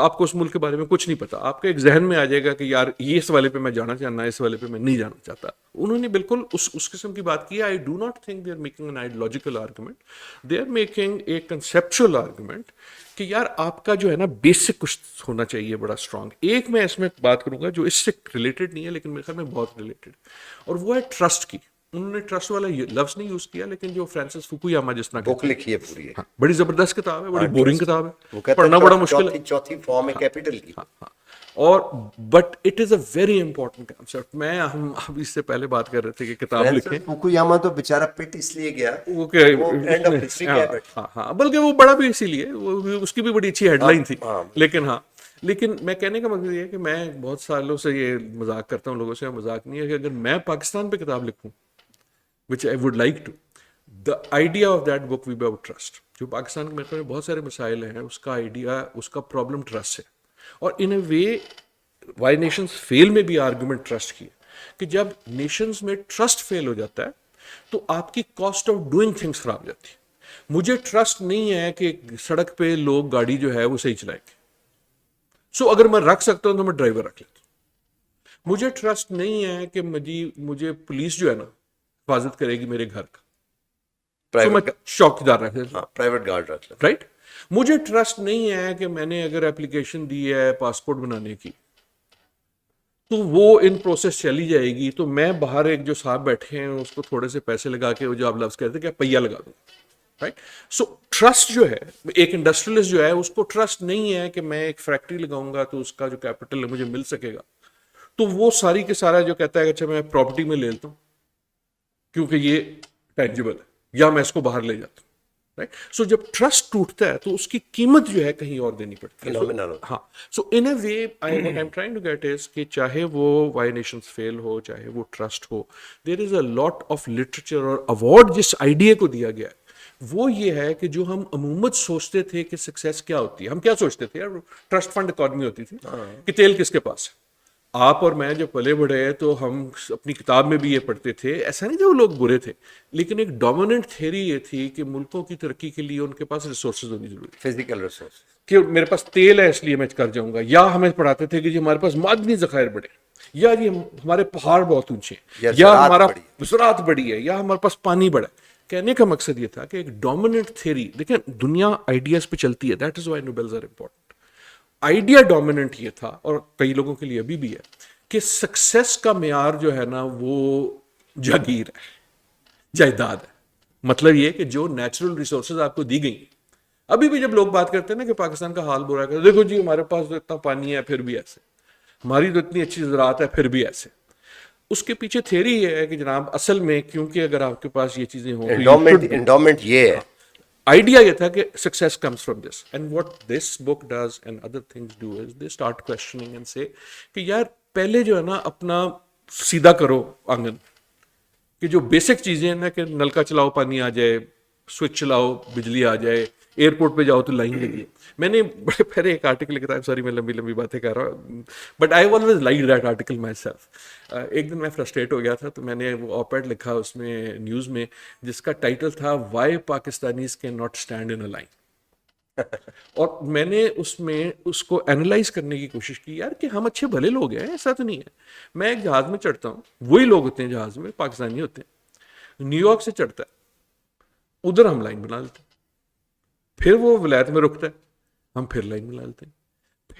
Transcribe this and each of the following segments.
آپ کو اس ملک کے بارے میں کچھ نہیں پتا, آپ کے ایک ذہن میں آ جائے گا کہ یار یہ اس والے پہ میں جانا چاہنا ہے, اس والے پہ میں نہیں جانا چاہتا. انہوں نے بالکل اس قسم کی بات کی. I do not think they are making an ideological argument, they are making a conceptual argument کہ یار آپ کا جو ہے نا بیسک کچھ ہونا چاہیے بڑا اسٹرانگ. ایک میں اس میں بات کروں گا جو اس سے ریلیٹڈ نہیں ہے لیکن میرے خیال میں بہت ریلیٹڈ, اور وہ ہے ٹرسٹ کی. انہوں نے ٹرسٹ والا لفظ نہیں یوز کیا, لیکن جو فرانسس فوکویاما جس طرح بک لکھی ہے پوری, بڑی زبردست کتاب ہے, بڑی بورنگ کتاب وہ ہے, کہتے پڑھنا بڑا مشکل ہے, چوتھی فارم ہے کیپٹل کی. اور but it is a very important concept. ہم اب اس سے پہلے بات کر رہے تھے کہ کتاب لکھیں, فوکویاما تو بیچارہ پٹ اس لیے گیا, وہ کہ اینڈ آف ہسٹری کیا ہے. ہاں بلکہ وہ بڑا بھی اسی لیے, اس کی بھی بڑی اچھی ہیڈ لائن تھی. لیکن میں کہنے کا مقصد یہ ہے کہ میں بہت سالوں سے یہ مذاق کرتا ہوں لوگوں سے, مذاق نہیں ہے, کہ اگر میں پاکستان پہ کتاب لکھوں which I would like to, the idea of that book will be about trust. جو پاکستان میں بہت سارے مسائل ہیں, اس کا آئیڈیا, اس کا پرابلم ٹرسٹ ہے. اور ان اے وے وائی نیشنز فیل میں بھی آرگومنٹ ٹرسٹ کی ہے کہ جب نیشنز میں ٹرسٹ فیل ہو جاتا ہے تو آپ کی کاسٹ آف ڈوئنگ تھنگس خراب ہو جاتی ہے. مجھے ٹرسٹ نہیں ہے کہ سڑک پہ لوگ گاڑی جو ہے وہ صحیح چلائیں گے, سو اگر میں رکھ سکتا ہوں تو میں ڈرائیور رکھ لیتا ہوں. مجھے ٹرسٹ نہیں ہے کہ مجھے پولیس جو ہے نا حفاظت کرے گی میرے گھر کا, تو میں چوکیدار رکھ لیتا ہوں, پرائیویٹ گارڈ رکھ لیتا, رائٹ. مجھے ٹرسٹ نہیں ہے کہ میں نے اگر اپلیکیشن دی ہے پاسپورٹ بنانے کی تو وہ ان پروسیس چلی جائے گی, تو میں باہر ایک جو صاحب بیٹھے ہیں اس کو تھوڑے سے پیسے لگا کے, وہ جو آپ لفظ کہتے ہیں کہ پہیا لگا دوں, رائٹ. سو ٹرسٹ جو ہے, ایک انڈسٹریلسٹ جو ہے اس کو ٹرسٹ نہیں ہے کہ میں ایک فیکٹری لگاؤں گا تو اس کا جو کیپٹل ہے مجھے مل سکے گا, تو وہ ساری کے سارا جو کہتا ہے کہ اچھا میں پراپرٹی میں لے لیتا ہوں کیونکہ یہ ٹینجیبل ہے, یا میں اس کو باہر لے جاتا ہوں, رائٹ. سو جب ٹرسٹ ٹوٹتا ہے تو اس کی قیمت جو ہے کہیں اور دینی پڑتی ہے. ہاں, so in a way I am trying to get is کہ چاہے وہ وائی نیشنز فیل ہو, چاہے وہ ٹرسٹ ہو, there is a lot of literature. اور ایوارڈ جس آئیڈیا کو دیا گیا ہے وہ یہ ہے کہ جو ہم عموماً سوچتے تھے کہ سکسیس کیا ہوتی ہے, ہم کیا سوچتے تھے یار ٹرسٹ فنڈ اکانومی ہوتی تھی کہ تیل کس کے پاس ہے. آپ اور میں جو پلے بڑھے تو ہم اپنی کتاب میں بھی یہ پڑھتے تھے, ایسا نہیں تھا وہ لوگ برے تھے, لیکن ایک ڈومیننٹ تھیوری یہ تھی کہ ملکوں کی ترقی کے لیے ان کے پاس ریسورسز ہونی ضروری ہے, فزیکل ریسورس, کہ میرے پاس تیل ہے اس لیے میں کر جاؤں گا. یا ہمیں پڑھاتے تھے کہ جی ہمارے پاس معدنی ذخائر بڑے, یا جی ہمارے پہاڑ بہت اونچے ہیں, یا ہمارا زراعت بڑی ہے, یا ہمارے پاس پانی بڑا ہے. کہنے کا مقصد یہ تھا کہ ایک ڈومیننٹ تھیوری, دیکھیں دنیا آئیڈیاز پہ چلتی ہے, that is why Nobels are important. Idea dominant یہ تھا, اور کئی لوگوں کے لیے ابھی بھی ہے, کہ سکسیس کا معیار جو ہے نا وہ جاگیر ہے, جائیداد ہے. مطلب یہ کہ جو نیچرل ریسورسز آپ کو دی گئی, ابھی بھی جب لوگ بات کرتے ہیں نا کہ پاکستان کا حال برا ہے, دیکھو جی ہمارے پاس تو اتنا پانی ہے پھر بھی ایسے, ہماری تو اتنی اچھی زراعت ہے پھر بھی ایسے. اس کے پیچھے تھیوری یہ ہے کہ جناب اصل میں کیونکہ اگر آپ کے پاس یہ چیزیں ہوں, انڈومنٹ یہ ہے, آئیڈیا یہ تھا کہ success comes from this. And what this book does and other things do is they start questioning and say کہ یار پہلے جو ہے نا اپنا سیدھا کرو آنگن, کہ جو بیسک چیزیں ہیں نا کہ نل کا چلاؤ پانی آ جائے, سوئچ چلاؤ بجلی آ جائے, ایئرپورٹ پہ جاؤ تو لائن لگی. میں نے بڑے پہلے ایک آرٹیکل لکھا تھا, سوری میں لمبی باتیں کر رہا ہوں, but I always like that article my self. ایک دن میں فرسٹریٹ ہو گیا تھا تو میں نے وہ آپ ایڈ لکھا اس میں نیوز میں, جس کا ٹائٹل تھا why Pakistanis can not stand in a line. اور میں نے اس میں اس کو اینالائز کرنے کی کوشش کی یار کہ ہم اچھے بھلے لوگ ہیں, ایسا تو نہیں ہے. میں ایک جہاز میں چڑھتا ہوں, وہی لوگ ہوتے ہیں جہاز میں, پاکستانی ہوتے ہیں, نیو یارک سے چڑھتا ہے, ادھر ہم لائن بنا لیتے ہیں, پھر وہ ولایت میں رکتا ہے, ہم پھر لائن بنا لیتے ہیں,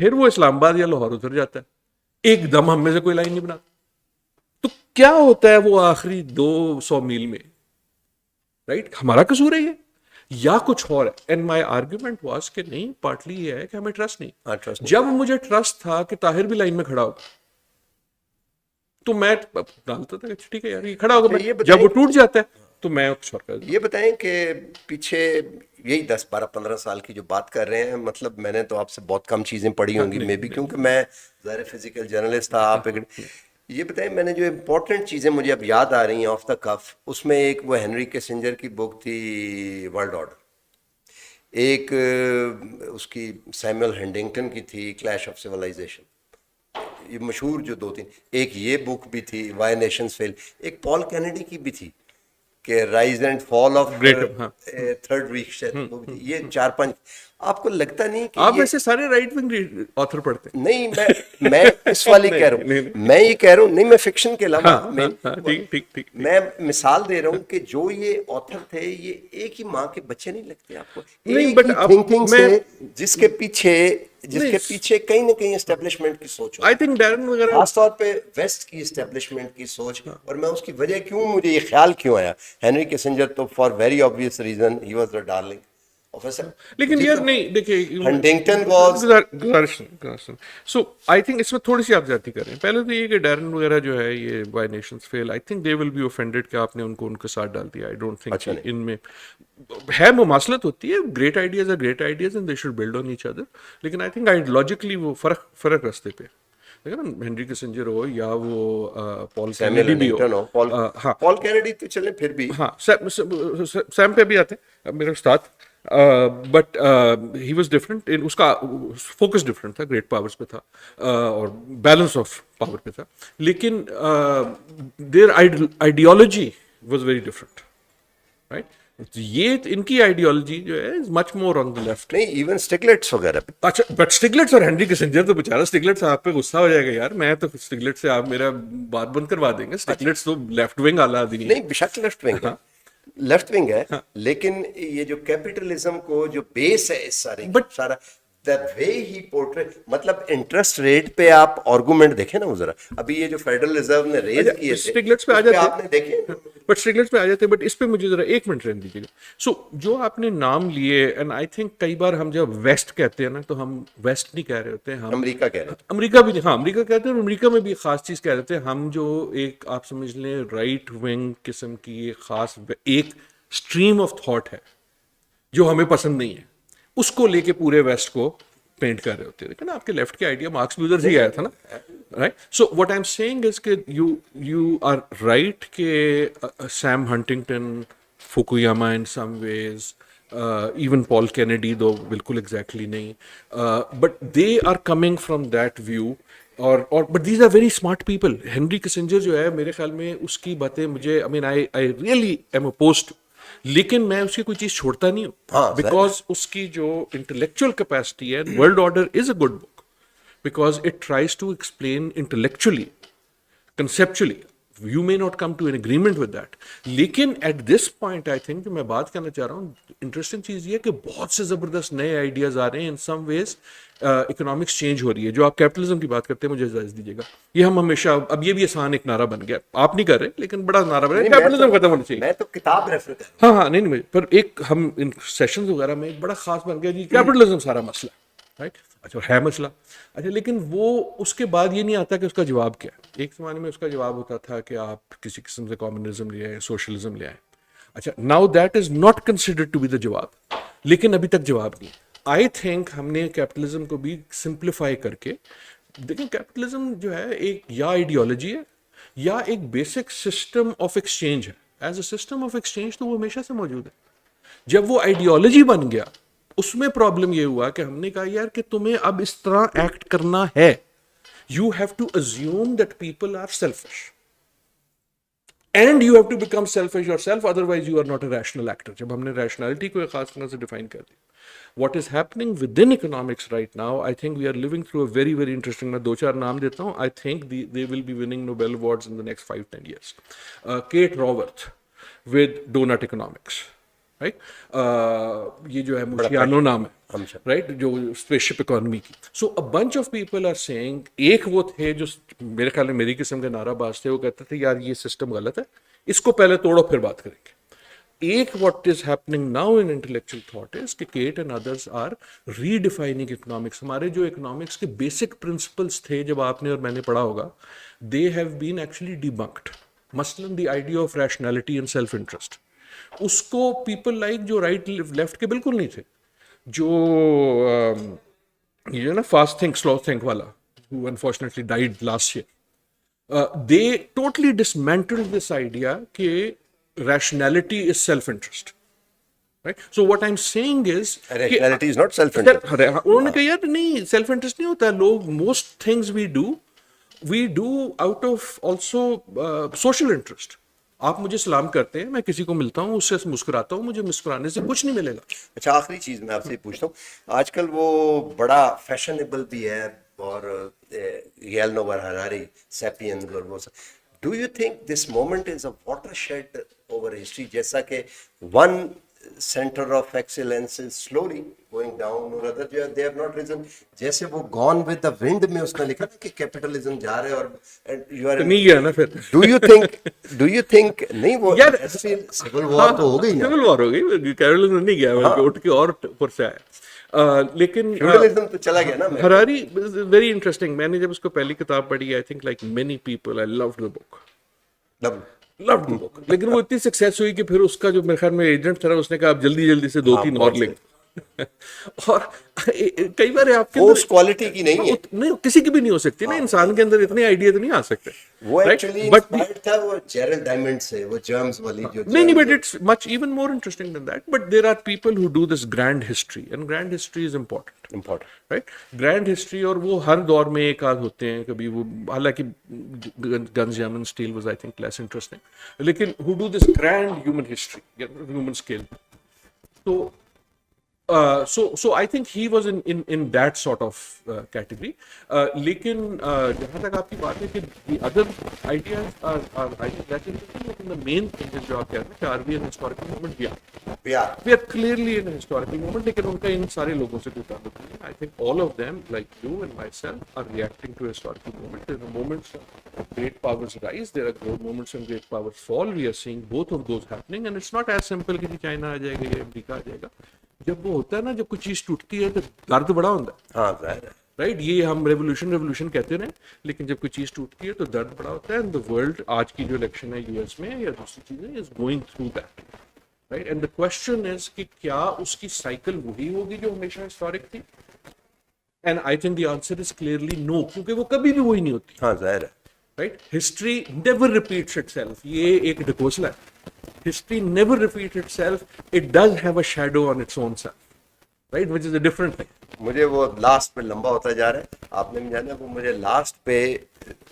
پھر وہ اسلام آباد یا لاہور اتر جاتا ہے, ایک دم ہم میں سے کوئی لائن نہیں بناتا. تو کیا ہوتا ہے وہ آخری 200 میل میں, رائٹ, ہمارا قصور ہے یہ یا کچھ اور ہے. اینڈ مائی آرگیومنٹ واز کہ نہیں, پارٹلی یہ ہے کہ ہمیں ٹرسٹ نہیں. جب مجھے ٹرسٹ تھا کہ طاہر بھی لائن میں کھڑا ہوگا تو میں ڈالتا تھا کہ ٹھیک ہے یار یہ کھڑا ہوگا, جب وہ ٹوٹ جاتا ہے تو میں کچھ اور کر دوں. یہ بتائیں کہ پیچھے یہی 10-12-15 سال کی جو بات کر رہے ہیں, مطلب میں نے تو آپ سے بہت کم چیزیں پڑھی ہوں گی میں بھی, کیونکہ میں ظاہر فزیکل جرنلسٹ تھا, آپ یہ بتائیں میں نے جو امپورٹنٹ چیزیں مجھے اب یاد آ رہی ہیں آف دا کف, اس میں ایک وہ ہنری کیسنجر کی بک تھی ورلڈ آرڈر, ایک اس کی سیموئل ہنٹنگٹن کی تھی کلیش آف سیولائزیشن, یہ مشہور جو 2-3, ایک یہ بک بھی تھی وائی نیشنز فیل, ایک پال کینیڈی کی بھی تھی کہ رائز اینڈ فال آف ہاں تھرڈ ویک یہ 4-5 آپ کو لگتا نہیں کہ آپ ایسے سارے رائٹ ونگ آتھر پڑھتے ہیں؟ نہیں میں اس والی کہہ رہا ہوں، میں یہ کہہ رہا ہوں، نہیں میں فکشن کے علاوہ ٹھیک میں مثال دے رہا ہوں کہ جو یہ آتھر تھے یہ ایک ہی ماں کے بچے نہیں لگتے آپ کو، ایک ہی تھنکنگ سے جس کے پیچھے کہیں نہ کہیں اسٹیبلشمنٹ کی سوچ آئی تھنک ڈیرن وغیرہ خاص طور پہ ویسٹ کی اسٹیبلشمنٹ کی سوچ. اور میں اس کی وجہ کیوں مجھے یہ خیال کیوں آیا، ہینری کیسنجر تو for very obvious reason he was the darling. لیکن یار نہیں دیکھیے Huntington was so I think اس میں تھوڑی سی آپ زیادتی کر رہے ہیں. پہلے تو یہ کہ ڈیرن وغیرہ جو ہے یہ why nations fail, I think they will be offended کہ آپ نے ان کو ان کے ساتھ ڈال دیا. آئی ڈونٹ تھنک ان میں ہے مماثلت ہوتی ہے. Great ideas are great ideas and they should build on each other. لیکن آئی تھنک آئیڈیالوجیکلی وہ فرق راستے پہ دیکھا نا، ہینری کیسنجر ہو یا وہ پال کینیڈی بھی ہو. ہاں پال کینیڈی تو چلیں پھر بھی، ہاں سیم پہ بھی آتے ہیں میرے استاد، بٹ ہی واز ڈفرنٹ، اس کا فوکس ڈفرنٹ تھا، گریٹ پاورس پہ تھا اور بیلنس آف پاور پہ تھا. لیکن their ideology was very different, right. یہ ان کی آئیڈیالوجی جو ہے مچ مور آن دا لیفٹ. نہیں ایون اسٹگلیٹس وغیرہ. اچھا بٹ اسٹگلیٹس اور ہینری کیسنجر تو بیچارہ اسٹگلیٹس آپ پہ غصہ ہو جائے گا یار، میں تو اسٹگلیٹس سے آپ میرا بات بند کروا دیں گے. اسٹگلیٹس تو لیفٹ ونگ اعلیٰ آدمی نہیں بشک لیفٹ ونگ ہے، لیکن یہ جو کیپیٹلزم کو جو بیس ہے اس سارا the way he portray، مطلب انٹرسٹ ریٹ پہ آپ آرگومنٹ دیکھیں نا وہ ذرا، ابھی یہ جو فیڈرل ریزرو نے ریز کیے تھے اسٹگلیٹس پہ آ جاتے آپ نے دیکھے، بٹ اسٹگلیٹس پہ آ جاتے. بٹ اس پہ مجھے ذرا ایک منٹ رہنے دیجیے گا. سو جو آپ نے نام لیے، اینڈ آئی تھنک کئی بار ہم جب ویسٹ کہتے ہیں نا تو ہم ویسٹ نہیں کہہ رہے ہوتے ہیں، ہم امریکہ کہہ رہے ہیں، امریکہ بھی نہیں، ہاں امریکہ کہتے ہیں. اور امریکہ میں بھی ایک خاص چیز کہہ رہے تھے ہم، جو ایک آپ سمجھ لیں رائٹ ونگ قسم کی ایک خاص ایک اسٹریم آف تھاٹ ہے جو ہمیں پسند نہیں ہے، اس کو لے کے پورے ویسٹ کو پینٹ کر رہے ہوتے ہیں. لیکن آپ کے لیفٹ کے آئیڈیا مارکس بھی ادھر سے ہی آیا تھا نا، right. So what I am saying is کہ یو آر رائٹ کہ Sam Huntington, Fukuyama in some ways, even Paul Kennedy دو بالکل ایگزیکٹلی نہیں، but they are coming from that view. اور but these are very smart people. Henry Kissinger جو ہے میرے خیال میں اس کی باتیں مجھے آئی ریئلی ایم اپوزڈ، لیکن میں اس کی کوئی چیز چھوڑتا نہیں ہوں، بیکاز اس کی جو انٹلیکچوئل کیپیسٹی ہے. World order is a good book because it tries to explain intellectually, conceptually. You may not come to an agreement with that, لیکن at this point I think جو میں بات کرنا چاہ رہا ہوں، انٹرسٹنگ چیز یہ ہے کہ بہت سے زبردست نئے آئیڈیاز آ رہے ہیں. ان سم ویز اکنامکس چینج ہو رہی ہے. جو آپ کیپٹلزم کی بات کرتے ہیں، مجھے اجازت دیجیے گا، یہ ہم ہمیشہ، اب یہ بھی آسان ایک نعرہ بن گیا، آپ نہیں کر رہے لیکن بڑا نعرہ بن گیا، کیپٹلزم ختم ہونا چاہیے. میں تو کتاب ریفر کر رہا ہاں ہاں نہیں پر ایک ہم ان سیشنز وغیرہ میں ایک بڑا خاص بن گیا جی کیپٹلزم سارا مسئلہ، رائٹ. اچھا ہے مسئلہ، اچھا لیکن وہ اس کے بعد یہ نہیں آتا کہ اس کا جواب کیا ہے. ایک زمانے میں اس کا جواب ہوتا تھا کہ آپ کسی قسم سے کمیونزم لے آئیں، سوشلزم لے آئیں. اچھا now that is not considered to be the جواب، لیکن ابھی تک جواب نہیں. آئی تھنک ہم نے کیپٹلزم کو بھی سمپلیفائی کر کے دیکھیں. کیپٹلزم جو ہے ایک یا آئیڈیالوجی ہے یا ایک بیسک سسٹم آف ایکسچینج ہے. As a system of exchange تو وہ ہمیشہ سے موجود ہے. جب وہ آئیڈیالوجی بن گیا اس میں پرابلم یہ ہوا کہ ہم نے کہا یار کہ تمہیں اب اس طرح ایکٹ کرنا ہے. You have to assume that people are selfish and you have to become selfish yourself, otherwise you are not a rational actor. جب ہم نے ریشنالٹی کو ایک خاص طرح سے ڈیفائن کر دیا. What is happening within economics right now, I think we are living through a very very interesting, میں 2-4 نام دیتا ہوں. I think they will be winning Nobel Awards in the next 5-10 years. Kate Raworth with donut economics, right. یہ جو ہے موشیانو نام ہے، right, جو اسپیس شپ اکانومی کی. سو a bunch of people are saying، ایک وہ تھے جو میرے خیال میں میری قسم کے نعرہ باز تھے، وہ کہتے تھے یار یہ سسٹم غلط ہے، اس کو پہلے توڑو پھر بات کریں گے. ایک what is happening now in intellectual thought is کہ Kate and others are redefining economics. ہمارے جو economics کے basic principles تھے جب آپ نے اور میں نے پڑھا ہوگا، they have been actually debunked. مثلاً the idea of rationality and self-interest، اس کو پیپل لائک جو رائٹ لیفٹ کے بالکل نہیں تھے، جو یہ نا فاسٹ تھنک سلو تھنک والا who unfortunately died last year, they totally dismantled this idea کہ rationality is self-interest, right. So what I'm saying is rationality is not self-interest. انہوں نے کہا یار نہیں self interest نہیں ہوتا. لوگ most things we do out of also social interest. آپ مجھے سلام کرتے ہیں, میں کسی کو ملتا ہوں, اس سے مسکراتا ہوں, مجھے مسکرانے سے کچھ نہیں ملے گا. اچھا آخری چیز میں آپ سے پوچھتا ہوں, آج کل وہ بڑا فیشنیبل بھی ہے اور یل نوور ہراری سیپینز اور وہ سب, do you think this moment is a watershed over history, جیسا کہ one center of excellence is slowly going down or other they have not risen, جیسے وہ gone with the wind میں اس نے لکھا نا کہ capitalism جا رہے اور you are نہیں گیا نا پھر. do you think نہیں وہ civil war تو ہو گئی نا, سول وار ہو گئی, کیرولن نہیں گیا اٹھ کے اور اوپر سے آیا. لیکن feudalism تو چلا گیا نا. ہراری ویری انٹرسٹنگ, میں نے جب اس کو پہلی کتاب پڑھی, I think like many people I loved the book, loved the book. لیکن وہ اتنی سکسیس ہوئی کہ پھر اس کا جو میرے خیال میں ایجنٹ تھا اس نے کہا آپ جلدی جلدی سے 2-3 اور لکھ. اور کئی بار آپ کے اس کوالٹی کی نہیں ہے, نہیں کسی کی بھی نہیں ہو سکتی نا, انسان کے اندر اتنے آئیڈیا تو نہیں آ سکتے. وہ ایکچولی انسپائرڈ تھا وہ جیرل ڈائمنڈ سے, وہ جرمز والی جو نہیں, but it's much even more interesting than that. But there are people who do this grand history, and grand history is important, right. Grand history, اور وہ ہر دور میں ایک آدھ ہوتے ہیں, کبھی وہ حالانکہ guns germs steel was I think less interesting, لیکن how do this grand human history, human scale. تو so I think he was in that sort of category. لیکن جہاں تک آپ کی بات ہے کہ the other ideas are I think that's interesting, لیکن the main thing is جو آپ کہہ رہے ہیں کہ are we an historical moment? We are clearly in a historical moment, لیکن ان کا ان سارے لوگوں سے کوئی تعلق نہیں ہے. I think all of them like you and myself are reacting to a historical moment. There are moments of great powers rise, there are moments of great powers fall. We are seeing both of those happening, and it's not as simple کہ China آ جائے گا یا امریکہ آ جائے گا. جب وہ ہوتا ہے نا, جب کوئی چیز ٹوٹتی ہے تو درد بڑا ہوتا ہے. ہاں ظاہر ہے, رائٹ. یہ ہم ریولیوشن کہتے رہے, لیکن جب کوئی چیز ٹوٹتی ہے تو درد بڑا ہوتا ہے. اینڈ دا ورلڈ, آج کی جو الیکشن ہے یو ایس میں یا دوسری چیزیں, is going through that, right. And the question is کہ کیا اس کی سائیکل وہی ہوگی جو ہمیشہ ہسٹورک تھی. And I think the answer is clearly no, کیونکہ وہ کبھی بھی وہی نہیں ہوتی. ہاں ظاہر ہے, right. History never repeats it self, یہ ایک ڈھکوسلا ہے. History never repeats itself. It does have a shadow on its own self, right, which is a different thing. مجھے وہ لاسٹ پہ لمبا ہوتا جا رہا ہے, آپ نے جانا وہ مجھے لاسٹ پہ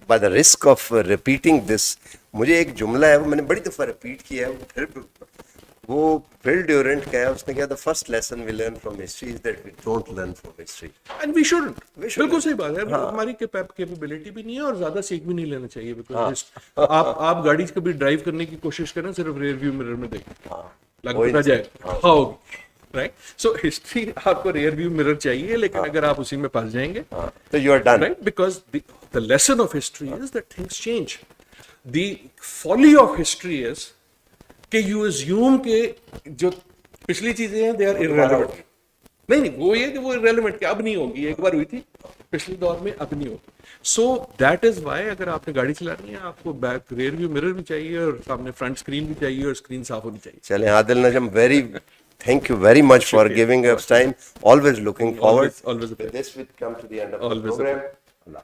by the risk of repeating this, مجھے ایک جملہ ہے وہ میں نے بڑی دفعہ ریپیٹ کیا ہے, وہ فل ڈیورنٹ کا ہے, اس نے کہا the first lesson we learn from history is that we don't learn from history. And we shouldn't. بالکل صحیح بات ہے, ہماری کیپیبلٹی بھی نہیں ہے اور زیادہ سیکھ بھی نہیں لینا چاہیے. بیکاز آپ گاڑی کبھی ڈرائیو کرنے کی کوشش کریں, صرف ریئر ویو مرر میں دیکھیں, لگ پتا جائے ہوگی, رائٹ. سو ہسٹری آپ کو ریئر ویو مرر چاہیے, لیکن اگر آپ اسی میں پھنس جائیں گے تو you are done, right. Because the lesson of history is that things change. The folly of history is کہ یو ایزیوم کہ جو پچھلی چیزیں ہیں دے آر irrelevant. نہیں, وہ یہ کہ وہ irrelevant, کہ اب نہیں ہوگی, ایک بار ہوئی تھی پچھلے دور میں, اب نہیں ہوگی. سو دیٹ از وائی اگر آپ نے گاڑی چلانی ہے, آپ کو بیک ریئر ویو مرر بھی چاہیے اور سامنے فرنٹ اسکرین بھی چاہیے اور اسکرین صاف ہونی چاہیے. چلیں عادل نجم, thank you very much for giving us time. Always looking forward. Always a pleasure. This will come to the end of the program. Allah.